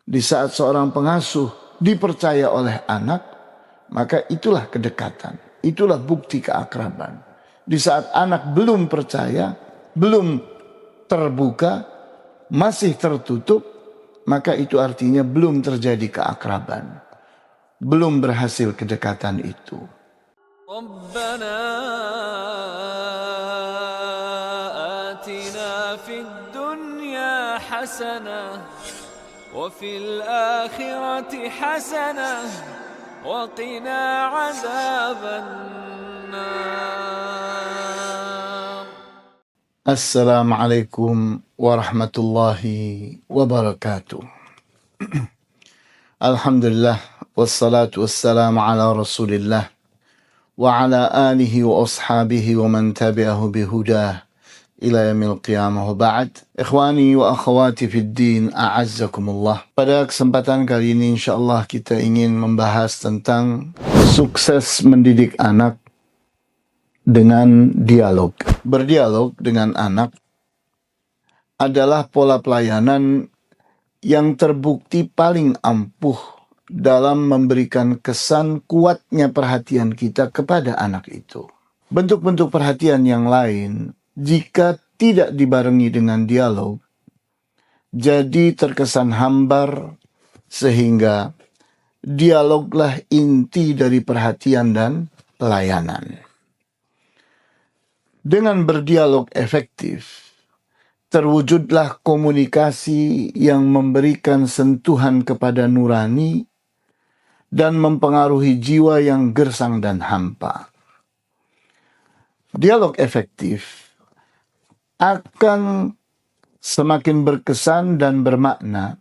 Di saat seorang pengasuh dipercaya oleh anak, maka itulah kedekatan, itulah bukti keakraban. Di saat anak belum percaya, belum terbuka, masih tertutup, maka itu artinya belum terjadi keakraban, belum berhasil kedekatan itu. Rabbana atina fid dunya hasanah wa fil akhirati hasanah wa qina adzaban nar. Assalamualaikum warahmatullahi wabarakatuh. Alhamdulillah wassalatu wassalamu ala Rasulillah wa ala alihi wa ashabihi wa man tabi'ahu bihudah ila yaumil qiyamah wa ba'd. Ikhwani wa akhwati fid din, a'azzakumullah. Pada kesempatan kali ini insyaallah kita ingin membahas tentang sukses mendidik anak dengan dialog. Berdialog dengan anak adalah pola pelayanan yang terbukti paling ampuh dalam memberikan kesan kuatnya perhatian kita kepada anak itu. Bentuk-bentuk perhatian yang lain, jika tidak dibarengi dengan dialog, jadi terkesan hambar, sehingga dialoglah inti dari perhatian dan pelayanan. Dengan berdialog efektif, terwujudlah komunikasi yang memberikan sentuhan kepada nurani dan mempengaruhi jiwa yang gersang dan hampa. Dialog efektif akan semakin berkesan dan bermakna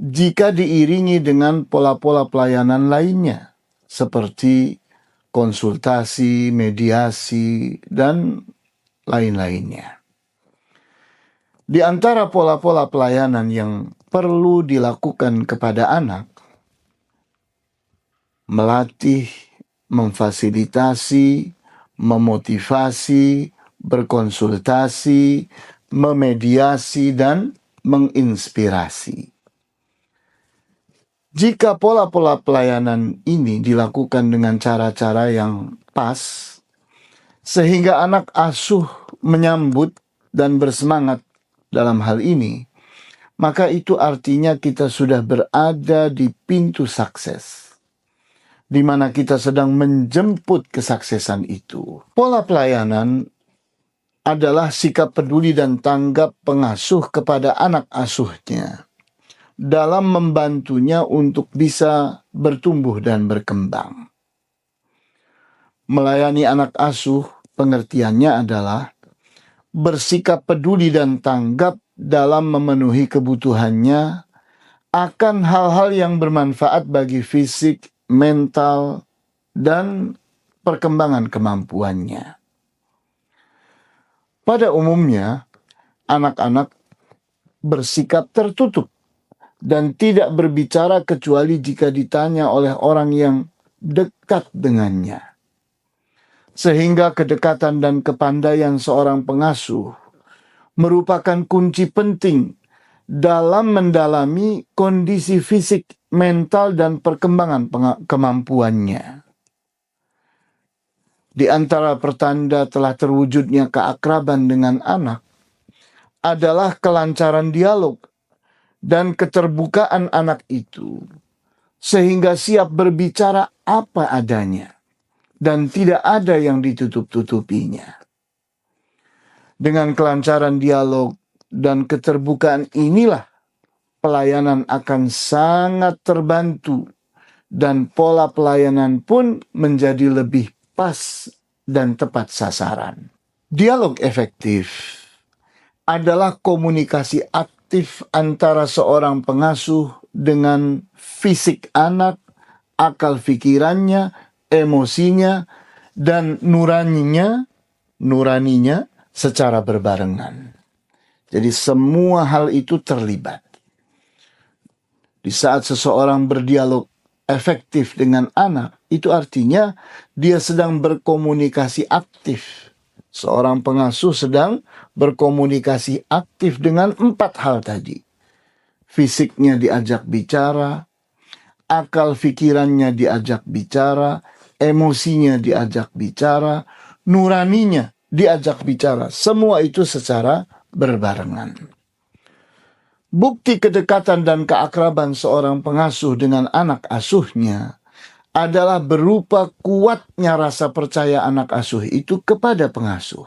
jika diiringi dengan pola-pola pelayanan lainnya, seperti konsultasi, mediasi, dan lain-lainnya. Di antara pola-pola pelayanan yang perlu dilakukan kepada anak, melatih, memfasilitasi, memotivasi, berkonsultasi, memediasi, dan menginspirasi. Jika pola-pola pelayanan ini dilakukan dengan cara-cara yang pas, sehingga anak asuh menyambut dan bersemangat dalam hal ini, maka itu artinya kita sudah berada di pintu sukses, di mana kita sedang menjemput kesuksesan itu. Pola pelayanan adalah sikap peduli dan tanggap pengasuh kepada anak asuhnya dalam membantunya untuk bisa bertumbuh dan berkembang. Melayani anak asuh, pengertiannya adalah bersikap peduli dan tanggap dalam memenuhi kebutuhannya akan hal-hal yang bermanfaat bagi fisik, mental, dan perkembangan kemampuannya. Pada umumnya, anak-anak bersikap tertutup dan tidak berbicara kecuali jika ditanya oleh orang yang dekat dengannya. Sehingga kedekatan dan kepandaian seorang pengasuh merupakan kunci penting dalam mendalami kondisi fisik, mental, dan perkembangan kemampuannya. Di antara pertanda telah terwujudnya keakraban dengan anak adalah kelancaran dialog dan keterbukaan anak itu, sehingga siap berbicara apa adanya dan tidak ada yang ditutup-tutupinya. Dengan kelancaran dialog dan keterbukaan inilah pelayanan akan sangat terbantu dan pola pelayanan pun menjadi lebih pas dan tepat sasaran. Dialog efektif adalah komunikasi aktif antara seorang pengasuh dengan fisik anak, akal pikirannya, emosinya, dan nuraninya secara berbarengan. Jadi semua hal itu terlibat. Di saat seseorang berdialog efektif dengan anak, itu artinya dia sedang berkomunikasi aktif. Seorang pengasuh sedang berkomunikasi aktif dengan 4 hal tadi. fisiknya diajak bicara, akal pikirannya diajak bicara, emosinya diajak bicara, nuraninya diajak bicara. Semua itu secara berbarengan. Bukti kedekatan dan keakraban seorang pengasuh dengan anak asuhnya adalah berupa kuatnya rasa percaya anak asuh itu kepada pengasuh.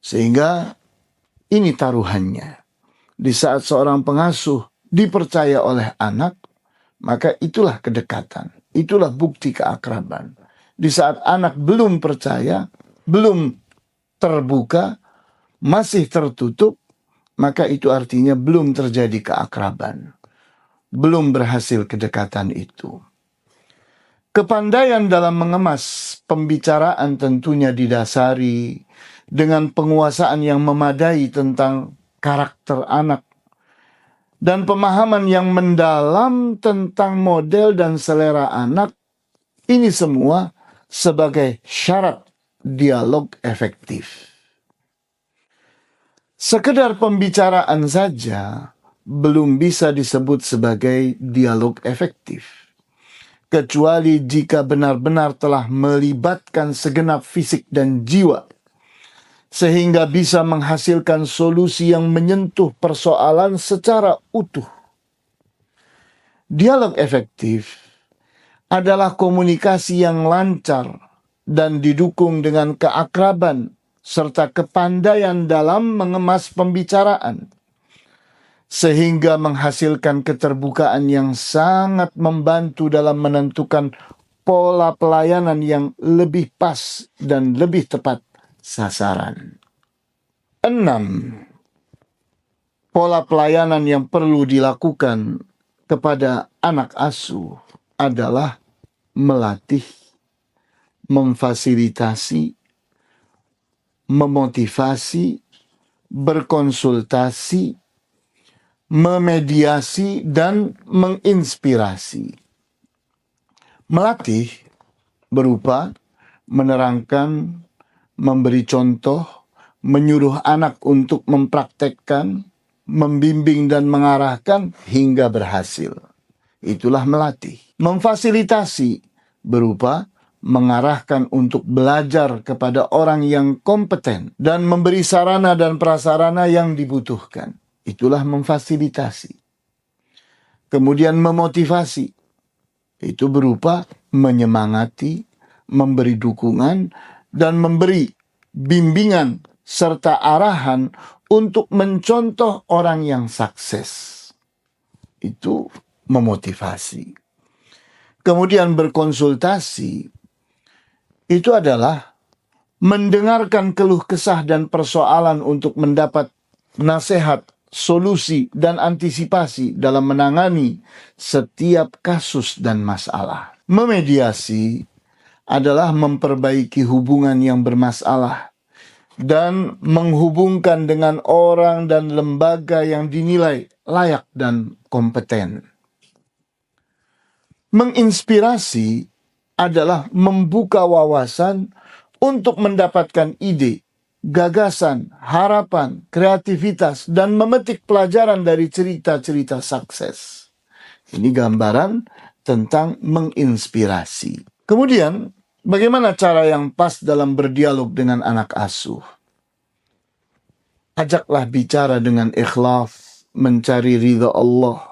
Sehingga ini taruhannya. Di saat seorang pengasuh dipercaya oleh anak, maka itulah kedekatan. Itulah bukti keakraban. Di saat anak belum percaya, belum terbuka, masih tertutup, maka itu artinya belum terjadi keakraban. Belum berhasil kedekatan itu. Kepandaian dalam mengemas pembicaraan tentunya didasari dengan penguasaan yang memadai tentang karakter anak dan pemahaman yang mendalam tentang model dan selera anak. Ini semua sebagai syarat dialog efektif. Sekedar pembicaraan saja belum bisa disebut sebagai dialog efektif, kecuali jika benar-benar telah melibatkan segenap fisik dan jiwa, sehingga bisa menghasilkan solusi yang menyentuh persoalan secara utuh. Dialog efektif adalah komunikasi yang lancar dan didukung dengan keakraban serta kepandaian dalam mengemas pembicaraan, sehingga menghasilkan keterbukaan yang sangat membantu dalam menentukan pola pelayanan yang lebih pas dan lebih tepat sasaran. 6. Pola pelayanan yang perlu dilakukan kepada anak asuh adalah melatih, memfasilitasi, memotivasi, berkonsultasi, memediasi, dan menginspirasi. Melatih berupa menerangkan, memberi contoh, menyuruh anak untuk mempraktekkan, membimbing dan mengarahkan hingga berhasil. Itulah melatih. Memfasilitasi berupa mengarahkan untuk belajar kepada orang yang kompeten dan memberi sarana dan prasarana yang dibutuhkan. Itulah memfasilitasi. Kemudian memotivasi. Itu berupa menyemangati, memberi dukungan, dan memberi bimbingan serta arahan untuk mencontoh orang yang sukses. Itu memotivasi. Kemudian berkonsultasi. Itu adalah mendengarkan keluh kesah dan persoalan untuk mendapat nasihat, solusi, dan antisipasi dalam menangani setiap kasus dan masalah. Memediasi adalah memperbaiki hubungan yang bermasalah dan menghubungkan dengan orang dan lembaga yang dinilai layak dan kompeten. Menginspirasi adalah membuka wawasan untuk mendapatkan ide, gagasan, harapan, kreativitas, dan memetik pelajaran dari cerita-cerita sukses. Ini gambaran tentang menginspirasi. Kemudian, bagaimana cara yang pas dalam berdialog dengan anak asuh? Ajaklah bicara dengan ikhlas, mencari ridha Allah,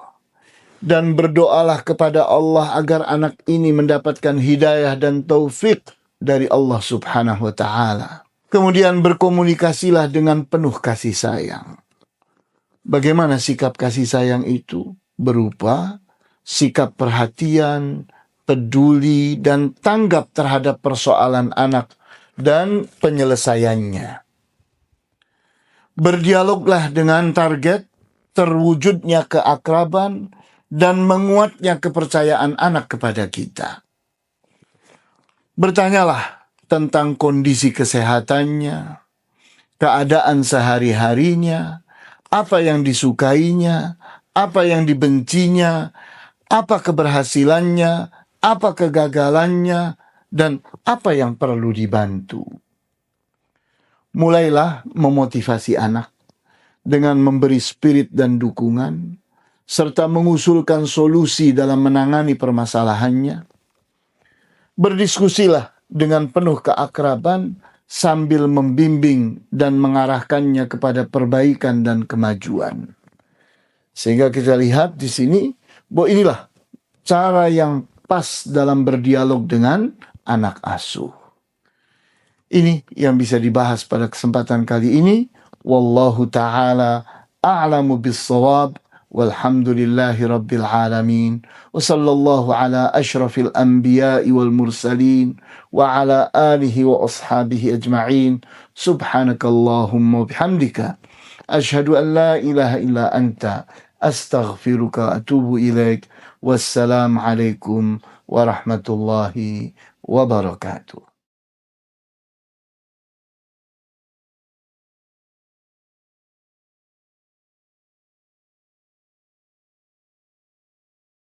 dan berdoalah kepada Allah agar anak ini mendapatkan hidayah dan taufik dari Allah Subhanahu wa Ta'ala. Kemudian berkomunikasilah dengan penuh kasih sayang. Bagaimana sikap kasih sayang itu? Berupa sikap perhatian, peduli, dan tanggap terhadap persoalan anak dan penyelesaiannya. Berdialoglah dengan target terwujudnya keakraban dan menguatnya kepercayaan anak kepada kita. Bertanyalah tentang kondisi kesehatannya, keadaan sehari-harinya, apa yang disukainya, apa yang dibencinya, apa keberhasilannya, apa kegagalannya, dan apa yang perlu dibantu. Mulailah memotivasi anak dengan memberi spirit dan dukungan, serta mengusulkan solusi dalam menangani permasalahannya. Berdiskusilah dengan penuh keakraban sambil membimbing dan mengarahkannya kepada perbaikan dan kemajuan. Sehingga kita lihat di sini bahwa inilah cara yang pas dalam berdialog dengan anak asuh. Ini yang bisa dibahas pada kesempatan kali ini. Wallahu ta'ala a'lamu bis-shawab. Walhamdulillahi rabbil alamin. Wa sallallahu ala ashrafil anbiya'i wal mursalin. Wa ala alihi wa ashabihi ajma'in. Subhanakallahumma bihamdika. Ashhadu an la ilaha illa anta. Astaghfiruka atubu ilaik. Wassalamu alaikum warahmatullahi wabarakatuh.